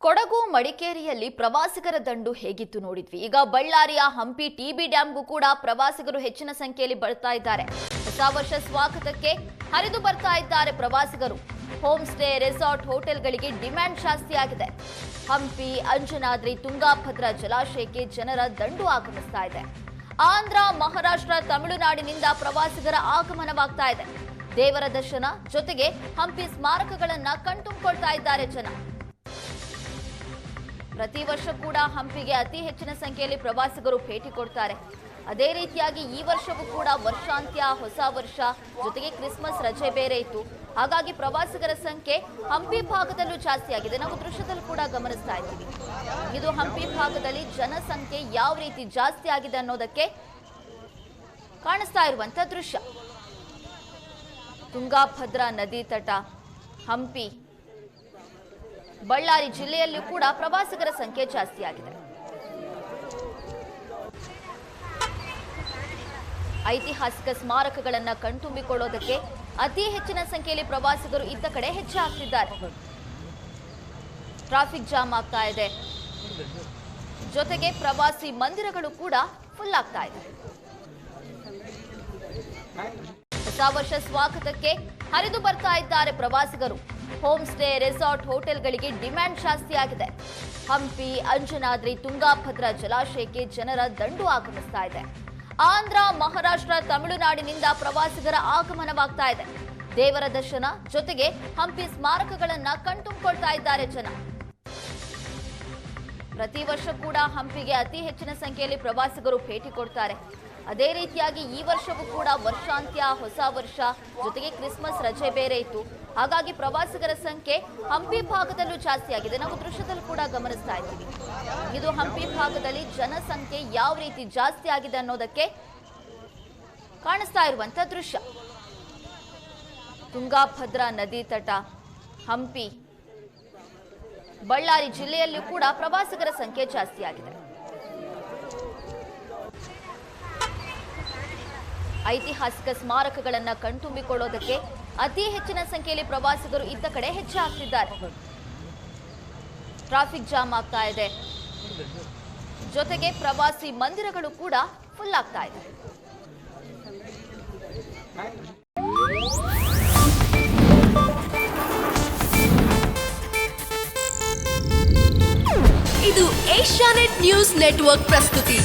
ಕೊಡಗು ಮಡಿಕೇರಿಯಲ್ಲಿ ಪ್ರವಾಸಿಗರ ದಂಡು ಹೇಗಿತ್ತು ನೋಡಿದ್ವಿ. ಈಗ ಬಳ್ಳಾರಿಯ ಹಂಪಿ ಟಿಬಿ ಡ್ಯಾಂಗೂ ಕೂಡ ಪ್ರವಾಸಿಗರು ಹೆಚ್ಚಿನ ಸಂಖ್ಯೆಯಲ್ಲಿ ಬರ್ತಾ ಇದ್ದಾರೆ. ಹೊಸ ವರ್ಷ ಸ್ವಾಗತಕ್ಕೆ ಹರಿದು ಬರ್ತಾ ಇದ್ದಾರೆ ಪ್ರವಾಸಿಗರು. ಹೋಮ್ ಸ್ಟೇ, ರೆಸಾರ್ಟ್, ಹೋಟೆಲ್ಗಳಿಗೆ ಡಿಮ್ಯಾಂಡ್ ಜಾಸ್ತಿ ಆಗಿದೆ. ಹಂಪಿ, ಅಂಜನಾದ್ರಿ, ತುಂಗಾಭದ್ರಾ ಜಲಾಶಯಕ್ಕೆ ಜನರ ದಂಡು ಆಗಮಿಸ್ತಾ ಇದೆ. ಆಂಧ್ರ, ಮಹಾರಾಷ್ಟ್ರ, ತಮಿಳುನಾಡಿನಿಂದ ಪ್ರವಾಸಿಗರ ಆಗಮನವಾಗ್ತಾ ಇದೆ. ದೇವರ ದರ್ಶನ ಜೊತೆಗೆ ಹಂಪಿ ಸ್ಮಾರಕಗಳನ್ನ ಕಣ್ತುಂಬಿಕೊಳ್ತಾ ಇದ್ದಾರೆ ಜನ. ಪ್ರತಿ ವರ್ಷ ಕೂಡ ಹಂಪಿಗೆ ಅತಿ ಹೆಚ್ಚಿನ ಸಂಖ್ಯೆಯಲ್ಲಿ ಪ್ರವಾಸಿಗರು ಭೇಟಿ ಕೊಡ್ತಾರೆ. ಅದೇ ರೀತಿಯಾಗಿ ಈ ವರ್ಷವೂ ಕೂಡ ವರ್ಷಾಂತ್ಯ, ಹೊಸ ವರ್ಷ ಜೊತೆಗೆ ಕ್ರಿಸ್ಮಸ್ ರಜೆ ಬೇರೆ ಇತ್ತು. ಹಾಗಾಗಿ ಪ್ರವಾಸಿಗರ ಸಂಖ್ಯೆ ಹಂಪಿ ಭಾಗದಲ್ಲೂ ಜಾಸ್ತಿ ಆಗಿದೆ. ನಾವು ದೃಶ್ಯದಲ್ಲಿ ಕೂಡ ಗಮನಿಸ್ತಾ ಇದ್ದೀವಿ. ಇದು ಹಂಪಿ ಭಾಗದಲ್ಲಿ ಜನಸಂಖ್ಯೆ ಯಾವ ರೀತಿ ಜಾಸ್ತಿ ಆಗಿದೆ ಅನ್ನೋದಕ್ಕೆ ಕಾಣಿಸ್ತಾ ಇರುವಂತ ದೃಶ್ಯ. ತುಂಗಾಭದ್ರಾ ನದಿ ತಟ, ಹಂಪಿ, ಬಳ್ಳಾರಿ ಜಿಲ್ಲೆಯಲ್ಲೂ ಕೂಡ ಪ್ರವಾಸಿಗರ ಸಂಖ್ಯೆ ಜಾಸ್ತಿ ಆಗಿದೆ. ಐತಿಹಾಸಿಕ ಸ್ಮಾರಕಗಳನ್ನ ಕಣ್ತುಂಬಿಕೊಳ್ಳೋದಕ್ಕೆ ಅತಿ ಹೆಚ್ಚಿನ ಸಂಖ್ಯೆಯಲ್ಲಿ ಪ್ರವಾಸಿಗರು ಇದ್ದ ಕಡೆ ಹೆಚ್ಚಾಗ್ತಿದ್ದಾರೆ. ಟ್ರಾಫಿಕ್ ಜಾಮ್ ಆಗ್ತಾ ಇದೆ. ಜೊತೆಗೆ ಪ್ರವಾಸಿ ಮಂದಿರಗಳು ಕೂಡ ಫುಲ್ ಆಗ್ತಾ ಇದೆ. ಹೊಸ ವರ್ಷ ಸ್ವಾಗತಕ್ಕೆ ಹರಿದು ಬರ್ತಾ ಇದ್ದಾರೆ ಪ್ರವಾಸಿಗರು. ಹೋಮ್ ಸ್ಟೇ, ರೆಸಾರ್ಟ್, ಹೋಟೆಲ್ಗಳಿಗೆ ಡಿಮ್ಯಾಂಡ್ ಜಾಸ್ತಿ ಆಗಿದೆ. ಹಂಪಿ, ಅಂಜನಾದ್ರಿ, ತುಂಗಾಭದ್ರಾ ಜಲಾಶಯಕ್ಕೆ ಜನರ ದಂಡು ಆಗಮಿಸ್ತಾ ಇದೆ. ಆಂಧ್ರ, ಮಹಾರಾಷ್ಟ್ರ, ತಮಿಳುನಾಡಿನಿಂದ ಪ್ರವಾಸಿಗರ ಆಗಮನವಾಗ್ತಾ ಇದೆ. ದೇವರ ದರ್ಶನ ಜೊತೆಗೆ ಹಂಪಿ ಸ್ಮಾರಕಗಳನ್ನ ಕಣ್ತುಂಬಿಕೊಳ್ತಾ ಇದ್ದಾರೆ ಜನ. ಪ್ರತಿ ವರ್ಷ ಕೂಡ ಹಂಪಿಗೆ ಅತಿ ಹೆಚ್ಚಿನ ಸಂಖ್ಯೆಯಲ್ಲಿ ಪ್ರವಾಸಿಗರು ಭೇಟಿ ಕೊಡ್ತಾರೆ. ಅದೇ ರೀತಿಯಾಗಿ ಈ ವರ್ಷವೂ ಕೂಡ ವರ್ಷಾಂತ್ಯ, ಹೊಸ ವರ್ಷ ಜೊತೆಗೆ ಕ್ರಿಸ್ಮಸ್ ರಜೆ ಬೇರೆ ಇತ್ತು. ಹಾಗಾಗಿ ಪ್ರವಾಸಿಗರ ಸಂಖ್ಯೆ ಹಂಪಿ ಭಾಗದಲ್ಲೂ ಜಾಸ್ತಿ ಆಗಿದೆ. ನಾವು ದೃಶ್ಯದಲ್ಲಿ ಕೂಡ ಗಮನಿಸ್ತಾ ಇದ್ದೀವಿ. ಇದು ಹಂಪಿ ಭಾಗದಲ್ಲಿ ಜನಸಂಖ್ಯೆ ಯಾವ ರೀತಿ ಜಾಸ್ತಿ ಆಗಿದೆ ಅನ್ನೋದಕ್ಕೆ ಕಾಣಿಸ್ತಾ ಇರುವಂತ ದೃಶ್ಯ. ತುಂಗಾಭದ್ರಾ ನದಿ ತಟ, ಹಂಪಿ, ಬಳ್ಳಾರಿ ಜಿಲ್ಲೆಯಲ್ಲೂ ಕೂಡ ಪ್ರವಾಸಿಗರ ಸಂಖ್ಯೆ ಜಾಸ್ತಿ ಆಗಿದೆ. ಐತಿಹಾಸಿಕ ಸ್ಮಾರಕಗಳನ್ನ ಕಣ್ತುಂಬಿಕೊಳ್ಳೋದಕ್ಕೆ ಅತಿ ಹೆಚ್ಚಿನ ಸಂಖ್ಯೆಯಲ್ಲಿ ಪ್ರವಾಸಿಗರು ಇದ್ದ ಕಡೆ ಹೆಚ್ಚಾಗ್ತಿದ್ದಾರೆ. ಟ್ರಾಫಿಕ್ ಜಾಮ್ ಆಗ್ತಾ ಇದೆ. ಜೊತೆಗೆ ಪ್ರವಾಸಿ ಮಂದಿರಗಳು ಕೂಡ ಫುಲ್ ಆಗ್ತಾ ಇದೆ. ಇದು ಏಷ್ಯಾನೆಟ್ ನ್ಯೂಸ್ ನೆಟ್ವರ್ಕ್ ಪ್ರಸ್ತುತಿ.